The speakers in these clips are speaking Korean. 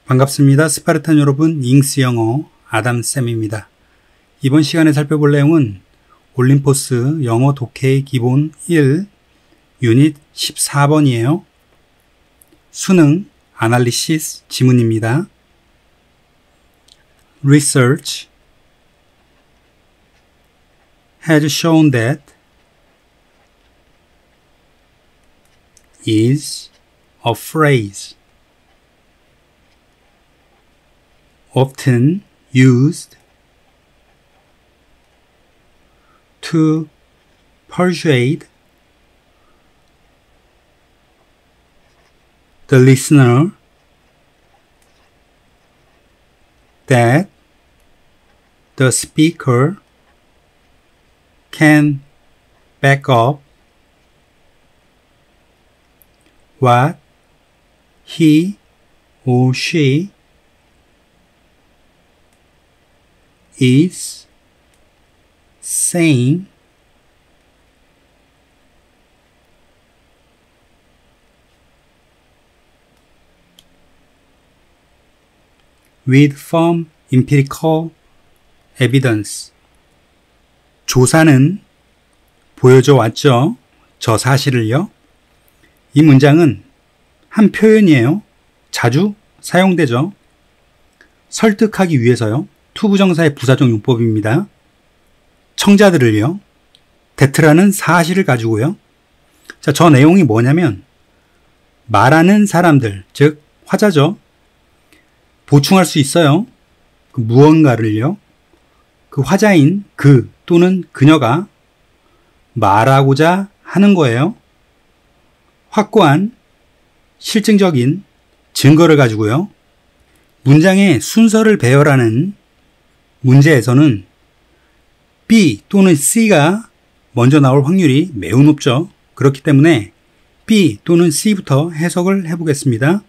반갑습니다. 스파르탄 여러분, 잉스 영어 아담쌤입니다. 이번 시간에 살펴볼 내용은 올림포스 영어 독해 기본 1 유닛 14번이에요. 수능 아날리시스 지문입니다. Research has shown that is a phrase often used to persuade the listener that the speaker can back up what he or she is saying with firm empirical evidence. 조사는 보여줘 왔죠. 저 사실을요. 이 문장은 한 표현이에요. 자주 사용되죠. 설득하기 위해서요. 투부정사의 부사적 용법입니다. 청자들을요. 대트라는 사실을 가지고요. 자, 저 내용이 뭐냐면 말하는 사람들, 즉 화자죠. 보충할 수 있어요. 그 무언가를요. 그 화자인 그 또는 그녀가 말하고자 하는 거예요. 확고한 실증적인 증거를 가지고요. 문장의 순서를 배열하는 문제에서는 B 또는 C가 먼저 나올 확률이 매우 높죠. 그렇기 때문에 B 또는 C부터 해석을 해보겠습니다.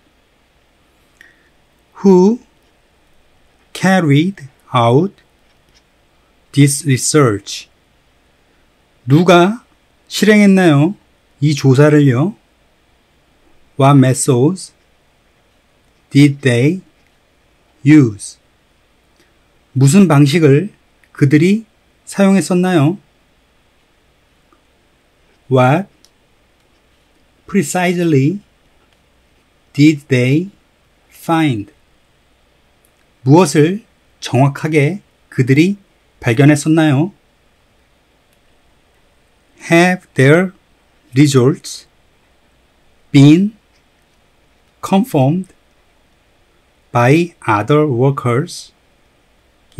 Who carried out this research? 누가 실행했나요? 이 조사를요. What methods did they use? 무슨 방식을 그들이 사용했었나요? What precisely did they find? 무엇을 정확하게 그들이 발견했었나요? Have their results been confirmed by other workers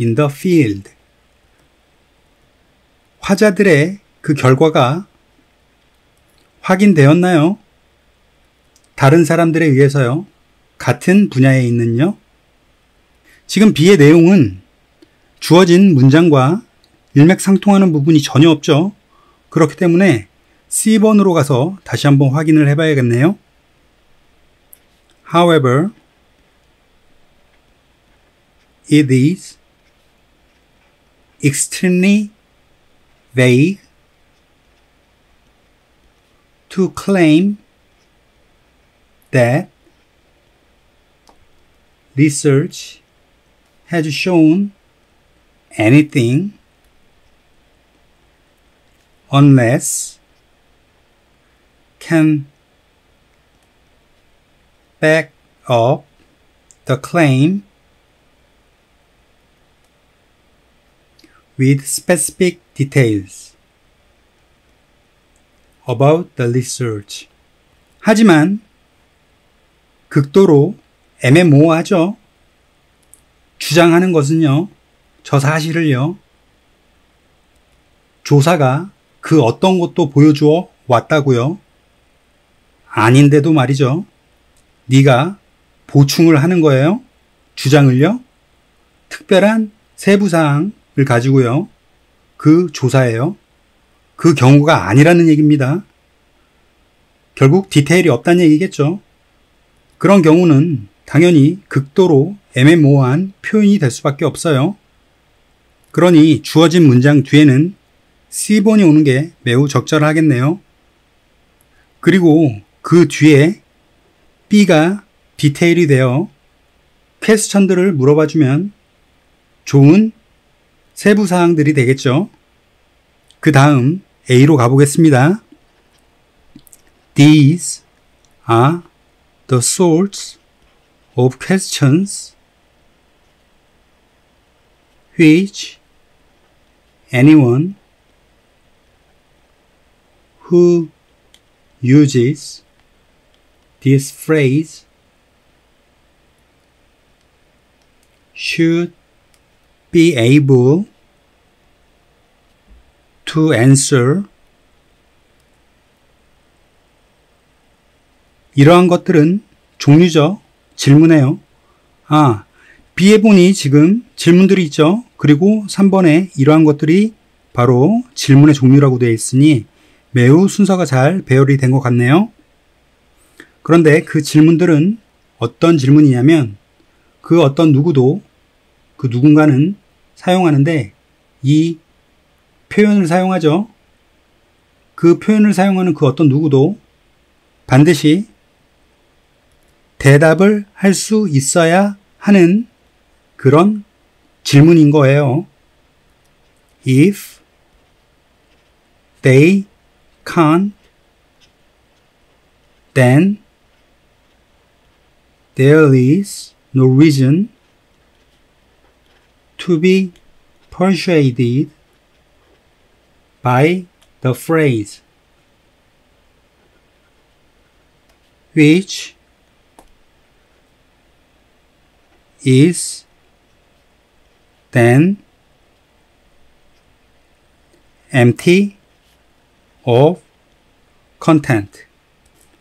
in the field? 화자들의 그 결과가 확인되었나요? 다른 사람들에 의해서요. 같은 분야에 있는요. 지금 B의 내용은 주어진 문장과 일맥상통하는 부분이 전혀 없죠. 그렇기 때문에 C번으로 가서 다시 한번 확인을 해봐야겠네요. However, it is extremely vague to claim that research has shown anything unless can back up the claim with specific details about the research. 하지만 극도로 애매모호하죠. 주장하는 것은요. 저 사실을요. 조사가 그 어떤 것도 보여주어 왔다고요. 아닌데도 말이죠. 네가 보충을 하는 거예요. 주장을요. 특별한 세부사항을 가지고요. 그 조사예요. 그 경우가 아니라는 얘기입니다. 결국 디테일이 없다는 얘기겠죠. 그런 경우는 당연히 극도로 애매모호한 표현이 될 수밖에 없어요. 그러니 주어진 문장 뒤에는 C번이 오는 게 매우 적절하겠네요. 그리고 그 뒤에 B가 디테일이 되어 퀘스천들을 물어봐주면 좋은 세부 사항들이 되겠죠. 그 다음 A로 가보겠습니다. These are the sorts of questions which anyone who uses this phrase should be able to answer. 이러한 것들은 종류죠. 질문이에요. B에 보니 지금 질문들이 있죠. 그리고 3번에 이러한 것들이 바로 질문의 종류라고 되어 있으니 매우 순서가 잘 배열이 된 것 같네요. 그런데 그 질문들은 어떤 질문이냐면 그 어떤 누구도 그 누군가는 사용하는데 이 표현을 사용하죠. 그 표현을 사용하는 그 어떤 누구도 반드시 대답을 할 수 있어야 하는 그런 질문인 거예요. If they can't, then there is no reason to be persuaded by the phrase, which is then empty of content.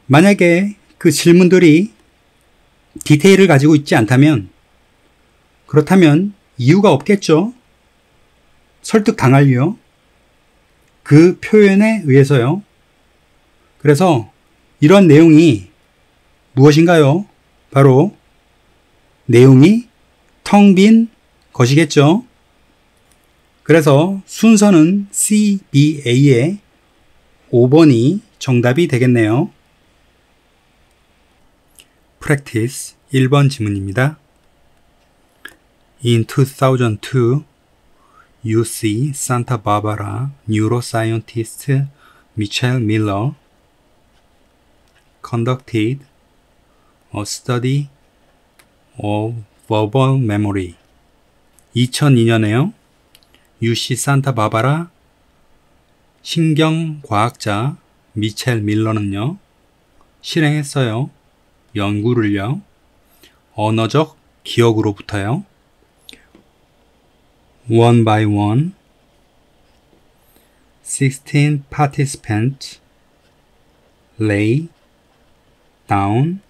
만약에 그 질문들이 디테일을 가지고 있지 않다면 그렇다면 이유가 없겠죠. 설득당할요. 그 표현에 의해서요. 그래서 이런 내용이 무엇인가요? 바로 내용이 텅 빈 것이겠죠. 그래서 순서는 CBA의 5번이 정답이 되겠네요. Practice 1번 지문입니다. In 2002, UC Santa Barbara neuroscientist Michelle Miller conducted a study of verbal memory. 2002년에요. UC 산타바바라 신경과학자 미첼 밀러는요. 실행했어요. 연구를요. 언어적 기억으로부터요. One by one, 16 participants lay down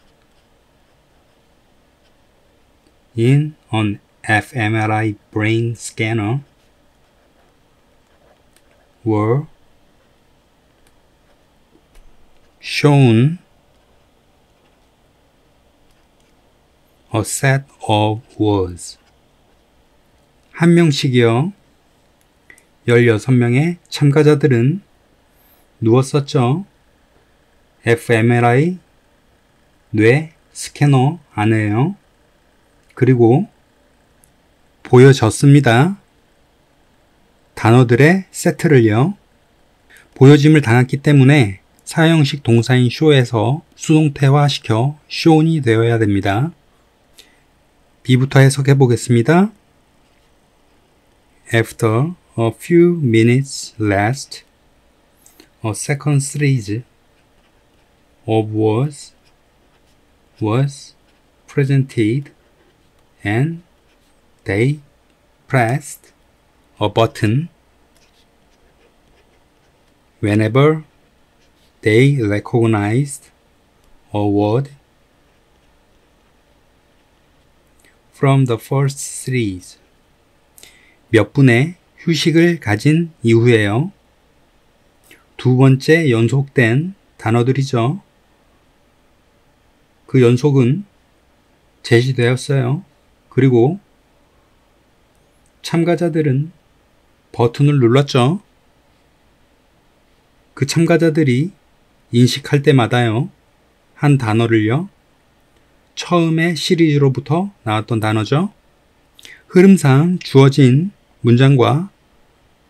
in an fMRI brain scanner were shown a set of words. 한 명씩이요. 16명의 참가자들은 누웠었죠. fMRI 뇌 스캐너 안에요. 그리고 보여졌습니다. 단어들의 세트를요. 보여짐을 당했기 때문에 사형식 동사인 show에서 수동태화시켜 shown이 되어야 됩니다. B부터 해석해 보겠습니다. After a few minutes last, a second series of words was presented and they pressed a button whenever they recognized a word from the first series. 몇 분의 휴식을 가진 이후에요. 두 번째 연속된 단어들이죠. 그 연속은 제시되었어요. 그리고 참가자들은 버튼을 눌렀죠. 그 참가자들이 인식할 때마다요. 한 단어를요. 처음에 시리즈로부터 나왔던 단어죠. 흐름상 주어진 문장과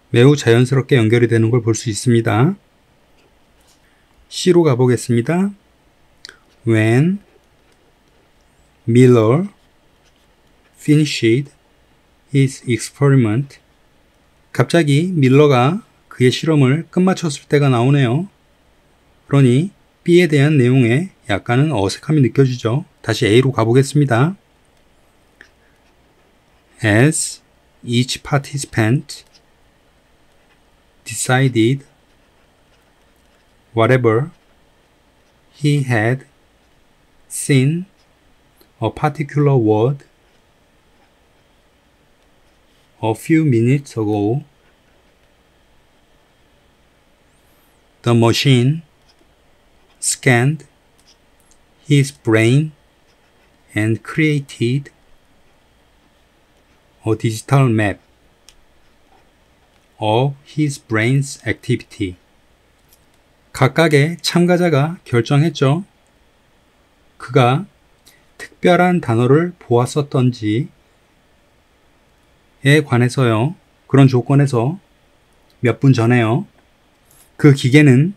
매우 자연스럽게 연결이 되는 걸 볼 수 있습니다. C로 가보겠습니다. When Miller finished his experiment. 갑자기 밀러가 그의 실험을 끝마쳤을 때가 나오네요. 그러니 B에 대한 내용에 약간은 어색함이 느껴지죠. 다시 A로 가보겠습니다. As each participant decided whatever he had seen a particular word a few minutes ago, the machine scanned his brain and created a digital map of his brain's activity. 각각의 참가자가 결정했죠. 그가 특별한 단어를 보았었던지에 관해서요. 그런 조건에서 몇 분 전에요. 그 기계는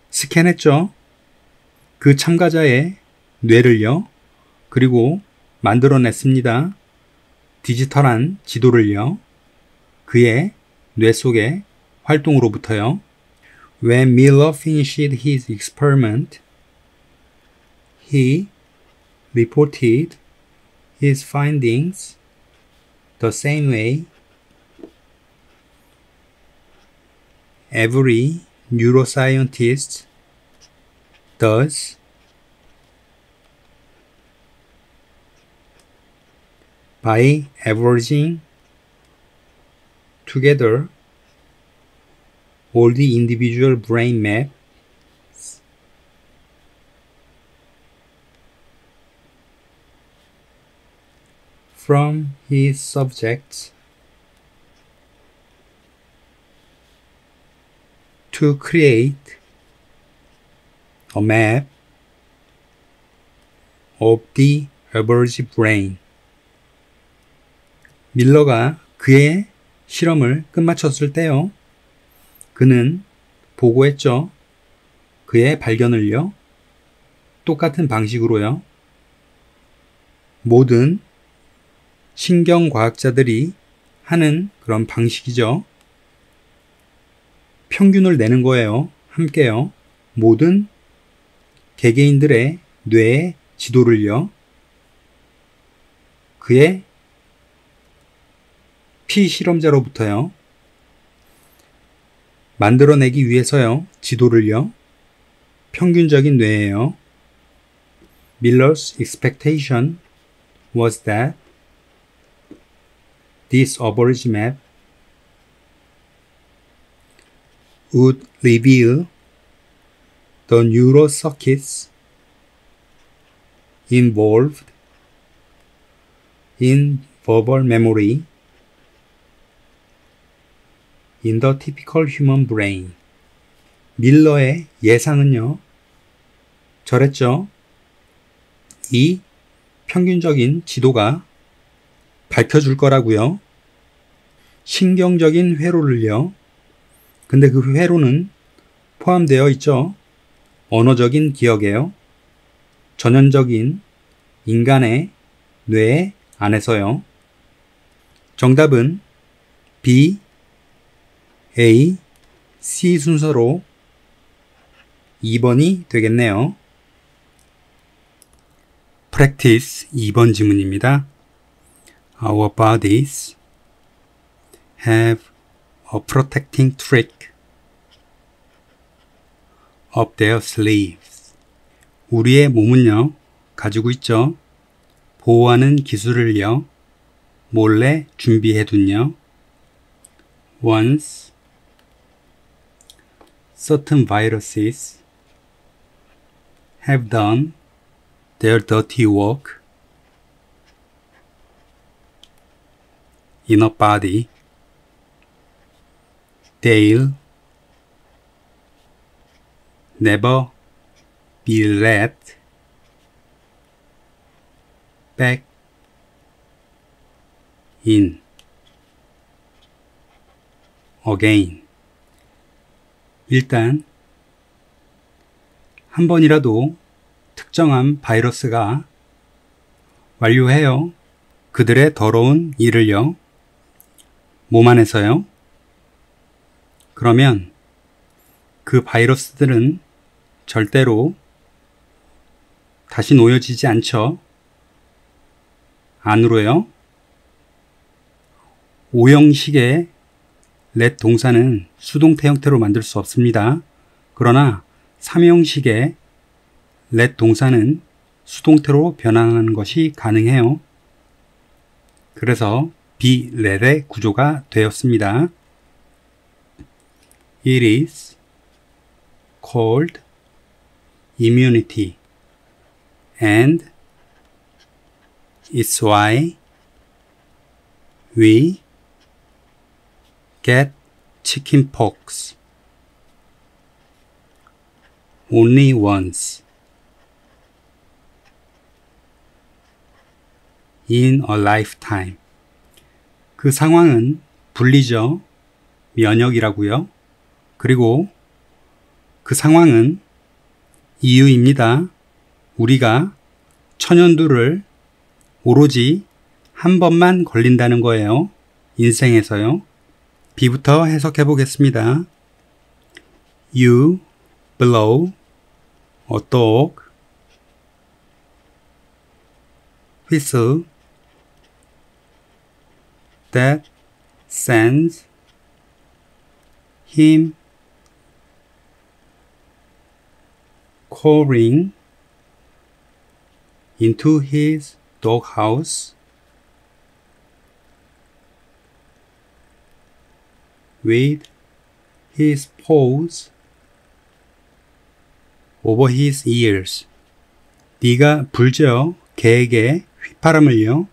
스캔했죠. 그 참가자의 뇌를요. 그리고 만들어냈습니다. 디지털한 지도를요. 그의 뇌 속의 활동으로부터요. When Miller finished his experiment, he reported his findings the same way every neuroscientist does by averaging together all the individual brain maps from his subjects to create a map of the average brain. 밀러가 그의 실험을 끝마쳤을 때요. 그는 보고했죠. 그의 발견을요. 똑같은 방식으로요. 모든 신경과학자들이 하는 그런 방식이죠. 평균을 내는 거예요. 함께요. 모든 개개인들의 뇌의 지도를요. 그의 피실험자로부터요. 만들어내기 위해서요. 지도를요. 평균적인 뇌예요. Miller's expectation was that this average map would reveal the neural circuits involved in verbal memory in the typical human brain. 밀러의 예상은요. 저랬죠. 이 평균적인 지도가 밝혀줄 거라고요. 신경적인 회로를요. 근데 그 회로는 포함되어 있죠. 언어적인 기억에요. 전형적인 인간의 뇌 안에서요. 정답은 B, A, C 순서로 2번이 되겠네요. Practice 2번 지문입니다. Our bodies have a protecting trick up their sleeves. 우리의 몸은요, 가지고 있죠. 보호하는 기술을요, 몰래 준비해둔요. Once certain viruses have done their dirty work in a body, they'll never be let back in again. 일단 한 번이라도 특정한 바이러스가 완료해요. 그들의 더러운 일을요. 몸 안에서요. 그러면 그 바이러스들은 절대로 다시 놓여지지 않죠. 안으로요. 오형식의 let 동사는 수동태 형태로 만들 수 없습니다. 그러나 3형식의 let 동사는 수동태로 변환하는 것이 가능해요. 그래서 be let의 구조가 되었습니다. It is called immunity and it's why we get chickenpox only once in a lifetime. 그 상황은 분리죠. 면역이라고요. 그리고 그 상황은 이유입니다. 우리가 천연두를 오로지 한 번만 걸린다는 거예요. 인생에서요. B부터 해석해 보겠습니다. You blow a dog whistle that sends him crawling into his doghouse with his paws over his ears. 네가 불죠. 개에게 휘파람을요.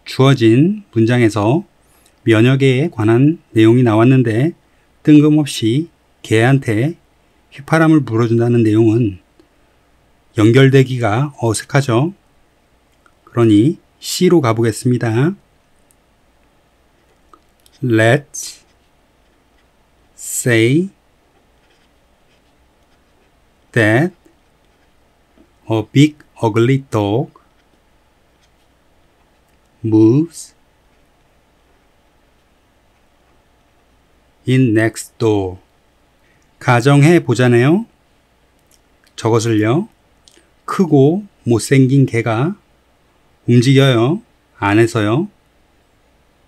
주어진 문장에서 면역에 관한 내용이 나왔는데 뜬금없이 개한테 휘파람을 불어준다는 내용은 연결되기가 어색하죠. 그러니 C로 가보겠습니다. Let's say that a big ugly dog moves in next door. 가정해 보자네요. 저것을요. 크고 못생긴 개가 움직여요. 안에서요.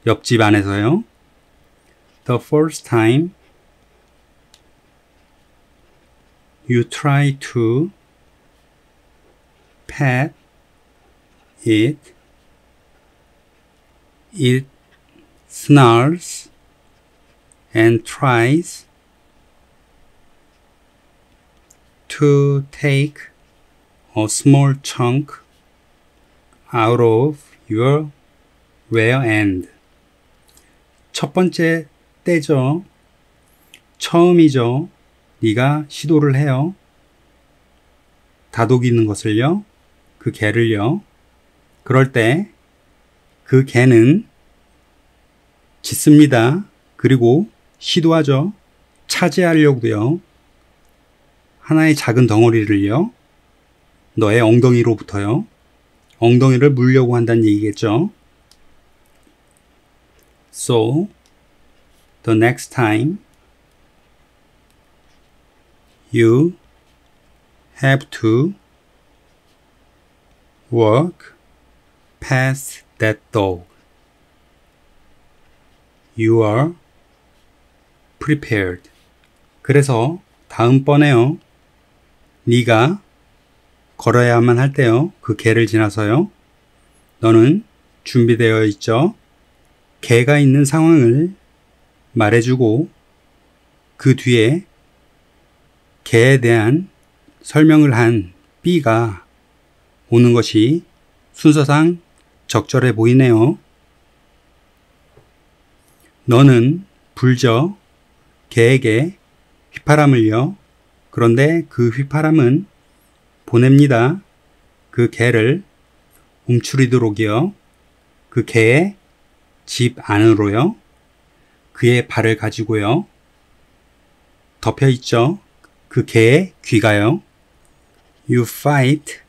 옆집 안에서요. The first time you try to pet it, it snarls and tries to take a small chunk out of your rear end. 첫 번째 때죠. 처음이죠. 네가 시도를 해요. 다독이는 것을요. 그 개를요. 그럴 때 그 개는 짖습니다. 그리고 시도하죠. 차지하려고요. 하나의 작은 덩어리를요. 너의 엉덩이로부터요. 엉덩이를 물려고 한다는 얘기겠죠. So, the next time you have to walk past that dog, you are prepared. 그래서 다음번에요. 네가 걸어야만 할 때요. 그 개를 지나서요. 너는 준비되어 있죠. 개가 있는 상황을 말해주고 그 뒤에 개에 대한 설명을 한 B가 오는 것이 순서상 적절해 보이네요. 너는 불죠. 개에게 휘파람을요. 그런데 그 휘파람은 보냅니다. 그 개를 움츠리도록이요. 그 개의 집 안으로요. 그의 발을 가지고요. 덮여 있죠. 그 개의 귀가요. You fight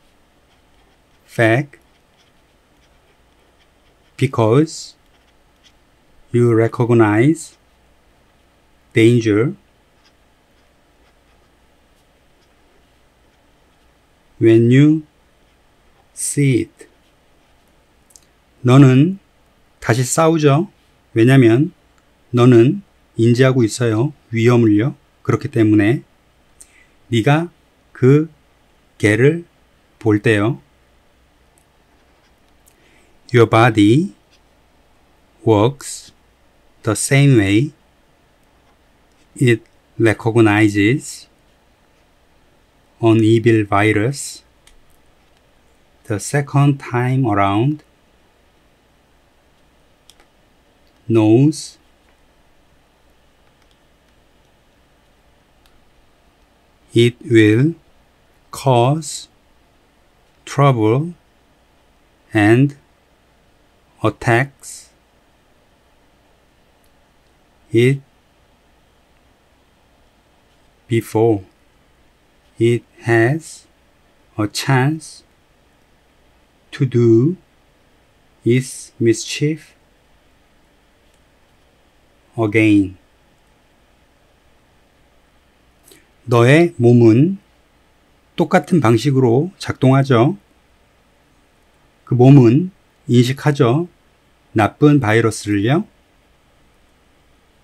back because you recognize danger when you see it. 너는 다시 싸우죠. 왜냐면 너는 인지하고 있어요. 위험을요. 그렇기 때문에 네가 그 개를 볼 때요. Your body works the same way. It recognizes an evil virus the second time around, knows it will cause trouble and attacks it before it has a chance to do its mischief again. 너의 몸은 똑같은 방식으로 작동하죠. 그 몸은 인식하죠. 나쁜 바이러스를요.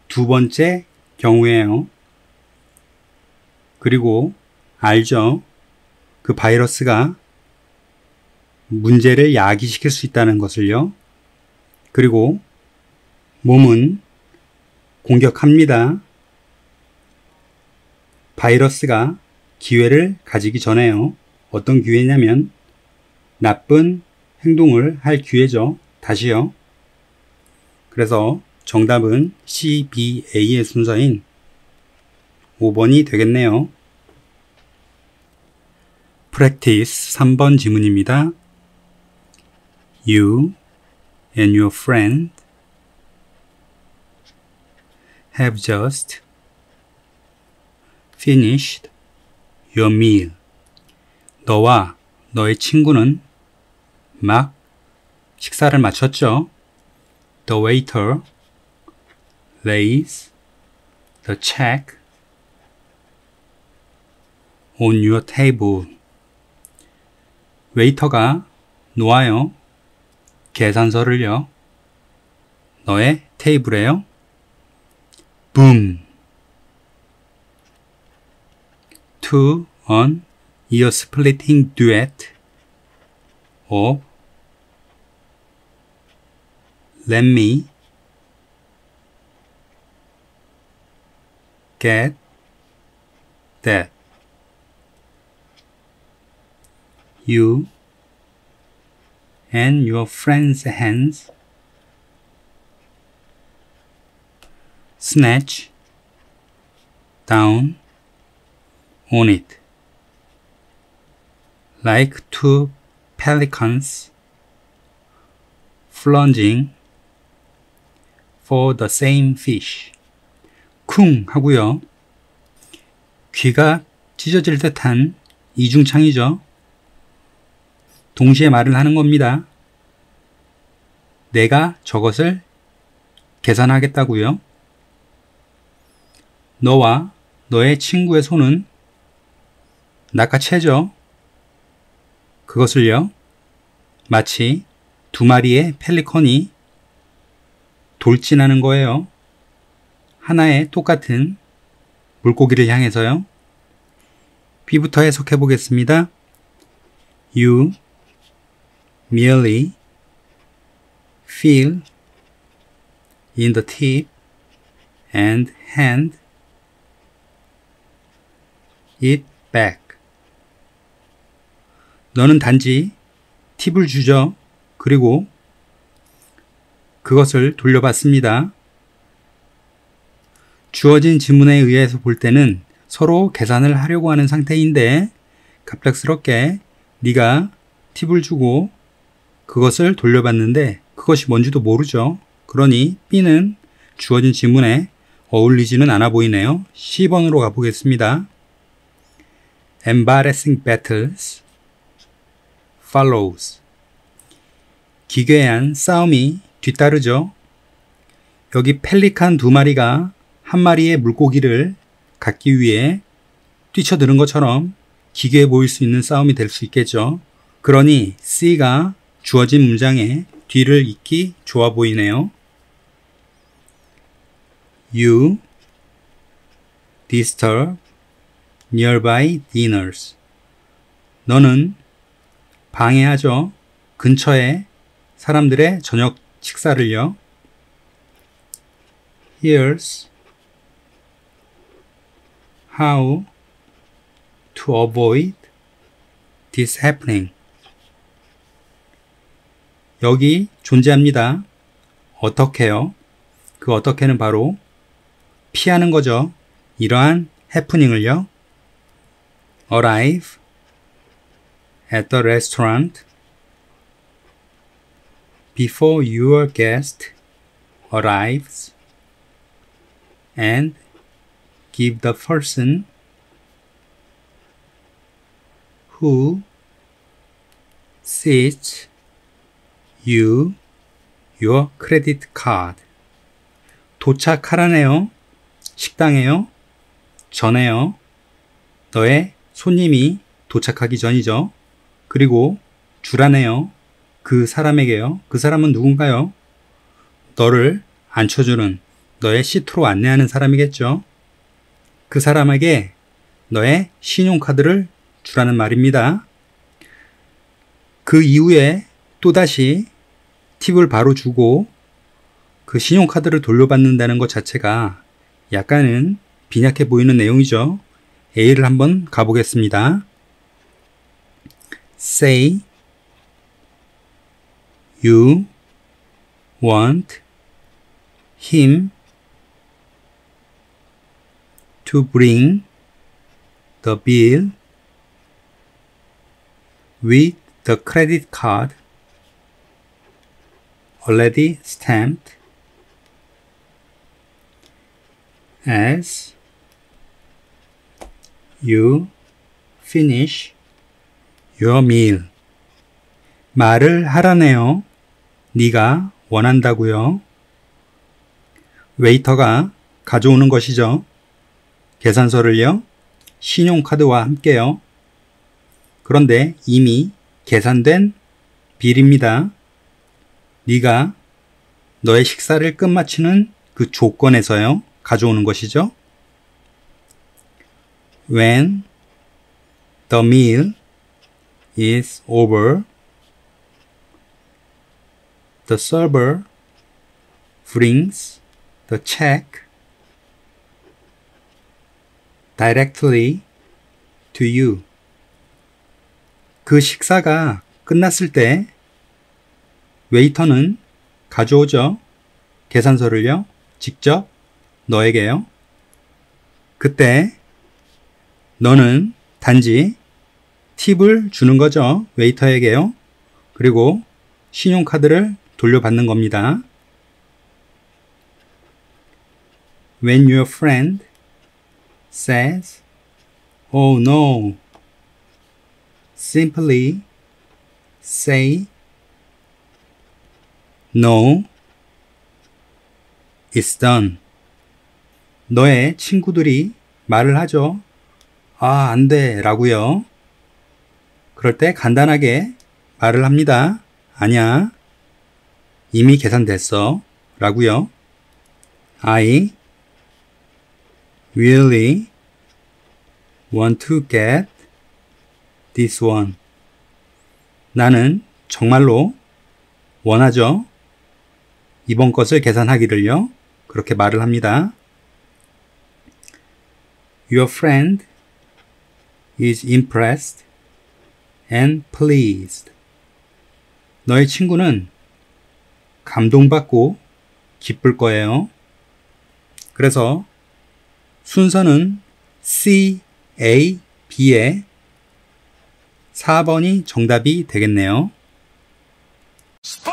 두 번째 경우에요. 그리고 알죠. 그 바이러스가 문제를 야기시킬 수 있다는 것을요. 그리고 몸은 공격합니다. 바이러스가 기회를 가지기 전에요. 어떤 기회냐면 나쁜 행동을 할 기회죠. 다시요. 그래서 정답은 C, B, A의 순서인 5번이 되겠네요. Practice 3번 지문입니다. You and your friend have just finished your meal. 너와 너의 친구는 막 식사를 마쳤죠. The waiter lays the check on your table. 웨이터가 놓아요. 계산서를요. 너의 테이블에요. Boom. To an ear-splitting duet of Let Me Get That. You and your friend's hands snatch down on it like two pelicans plunging for the same fish. 쿵 하고요. 귀가 찢어질 듯한 이중창이죠. 동시에 말을 하는 겁니다. 내가 저것을 계산하겠다고요. 너와 너의 친구의 손은 낚아채죠. 그것을요. 마치 두 마리의 펠리컨이 돌진하는 거예요. 하나의 똑같은 물고기를 향해서요. B부터 해석해 보겠습니다. You merely feel in the tip and hand it back. 너는 단지 팁을 주죠. 그리고 그것을 돌려받습니다. 주어진 지문에 의해서 볼 때는 서로 계산을 하려고 하는 상태인데 갑작스럽게 네가 팁을 주고 그것을 돌려받는데 그것이 뭔지도 모르죠. 그러니 B는 주어진 지문에 어울리지는 않아 보이네요. C번으로 가보겠습니다. Embarrassing battles follows. 기괴한 싸움이 뒤따르죠. 여기 펠리칸 2마리가 한 마리의 물고기를 갖기 위해 뛰쳐드는 것처럼 기괴해 보일 수 있는 싸움이 될 수 있겠죠. 그러니 C가 주어진 문장의 뒤를 잇기 좋아 보이네요. You disturb nearby dinners. 너는 방해하죠. 근처에 사람들의 저녁 식사를요. Here's how to avoid this happening. 여기 존재합니다. 어떻게요? 그 어떻게는 바로 피하는 거죠. 이러한 해프닝을요. Arrive at the restaurant before your guest arrives and give the person who seats you your credit card. 도착하라네요. 식당에요. 전에요. 너의 손님이 도착하기 전이죠. 그리고 주라네요. 그 사람에게요. 그 사람은 누군가요? 너를 앉혀주는 너의 시트로 안내하는 사람이겠죠. 그 사람에게 너의 신용카드를 주라는 말입니다. 그 이후에 또다시 팁을 바로 주고 그 신용카드를 돌려받는다는 것 자체가 약간은 빈약해 보이는 내용이죠. A를 한번 가보겠습니다. Say you want him to bring the bill with the credit card already stamped as you finish your meal. 말을 하라네요. 네가 원한다고요. 웨이터가 가져오는 것이죠. 계산서를요. 신용카드와 함께요. 그런데 이미 계산된 빌입니다. 네가 너의 식사를 끝마치는 그 조건에서요. 가져오는 것이죠. When the meal is over, the server brings the check directly to you. 그 식사가 끝났을 때 웨이터는 가져오죠. 계산서를요. 직접 너에게요. 그때 너는 단지 팁을 주는 거죠. 웨이터에게요. 그리고 신용카드를 돌려받는 겁니다. When your friend says, "Oh no," simply say, "No, it's done." 너의 친구들이 말을 하죠. 아, 안 돼 라고요. 그럴 때 간단하게 말을 합니다. 아니야, 이미 계산됐어 라고요. I really want to get this one. 나는 정말로 원하죠. 이번 것을 계산하기를요. 그렇게 말을 합니다. Your friend is impressed and pleased. 너의 친구는 감동받고 기쁠 거예요. 그래서 순서는 C, A, B에 4번이 정답이 되겠네요. 스포츠!